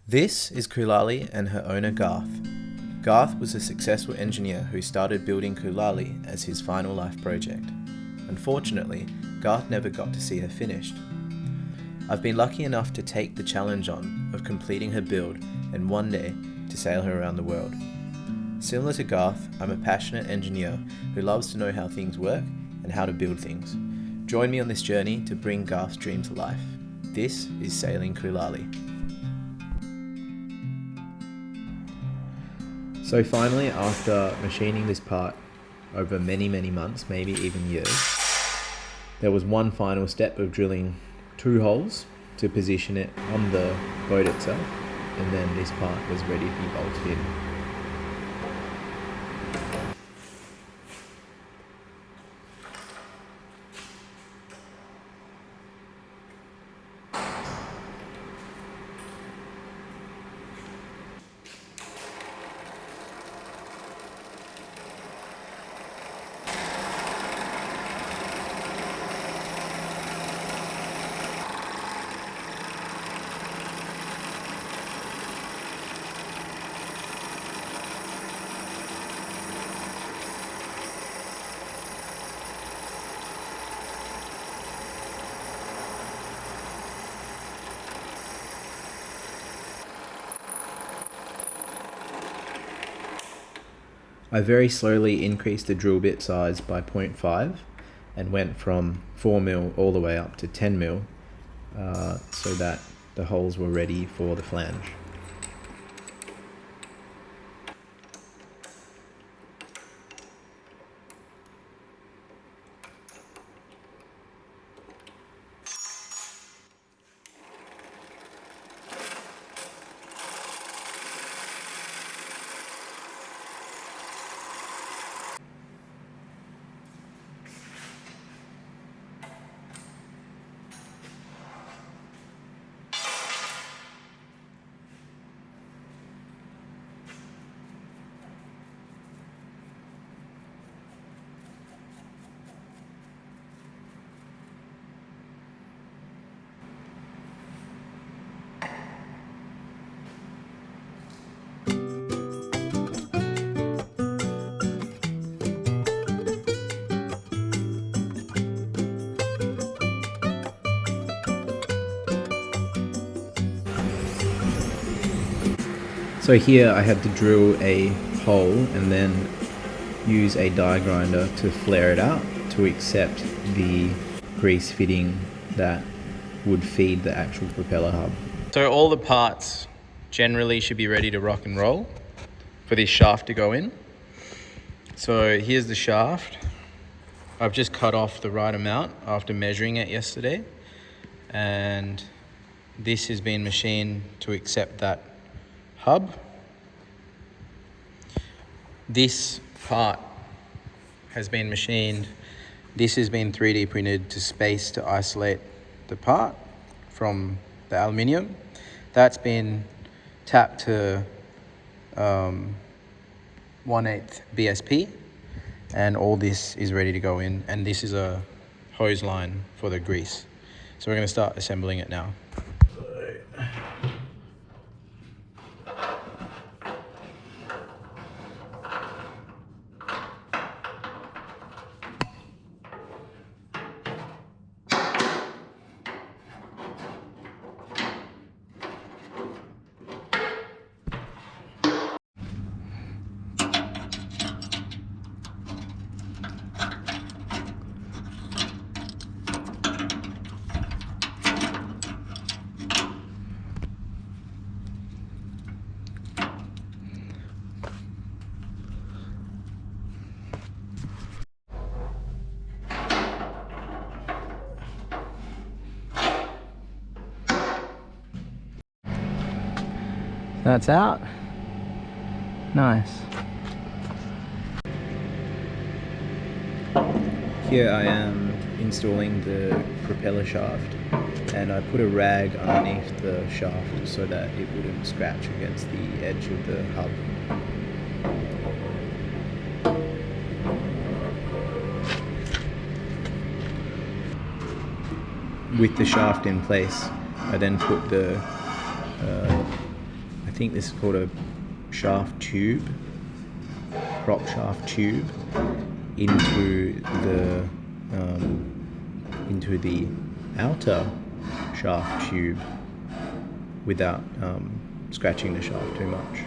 This is Kulali and her owner Garth. Garth was a successful engineer who started building Kulali as his final life project. Unfortunately, Garth never got to see her finished. I've been lucky enough to take the challenge on of completing her build and one day to sail her around the world. Similar to Garth, I'm a passionate engineer who loves to know how things work and how to build things. Join me on this journey to bring Garth's dream to life. This is Sailing Kulali. So finally, after machining this part over many months, maybe even years, there was one final step of drilling 2 holes to position it on the boat itself, and then this part was ready to be bolted in. I very slowly increased the drill bit size by 0.5 and went from 4mm all the way up to 10mm so that the holes were ready for the flange. So here I had to drill a hole and then use a die grinder to flare it out to accept the grease fitting that would feed the actual propeller hub. So all the parts generally should be ready to rock and roll for this shaft to go in. So here's the shaft. I've just cut off the right amount after measuring it yesterday, and this has been machined to accept that hub. This part has been machined. This has been 3D printed to space to isolate the part from the aluminium. That's been tapped to 1/8 BSP, and all this is ready to go in, and this is a hose line for the grease. So we're going to start assembling it now. That's out. Nice. Here I am installing the propeller shaft, and I put a rag underneath the shaft so that it wouldn't scratch against the edge of the hub. With the shaft in place, I then put the think this is called a shaft tube, prop shaft tube, into the outer shaft tube without scratching the shaft too much.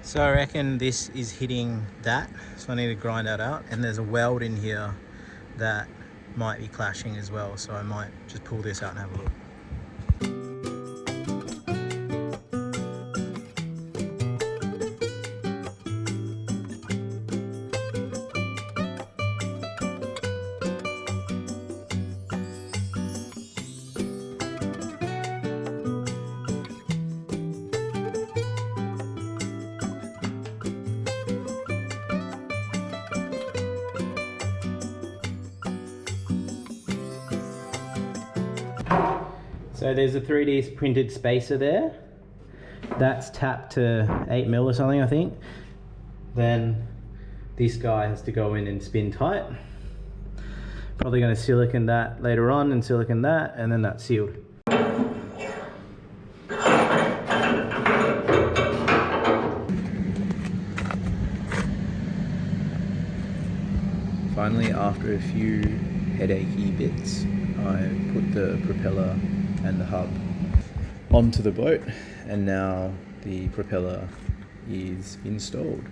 So I reckon this is hitting that, so I need to grind that out, and there's a weld in here that might be clashing as well, so I might just pull this out and have a look. So there's a 3D printed spacer there. That's tapped to 8 mil or something, I think. Then this guy has to go in and spin tight. Probably going to silicone that later on and silicone that, and then that's sealed. Finally, after a few headachy bits, I put the propeller and the hub onto the boat, and now the propeller is installed.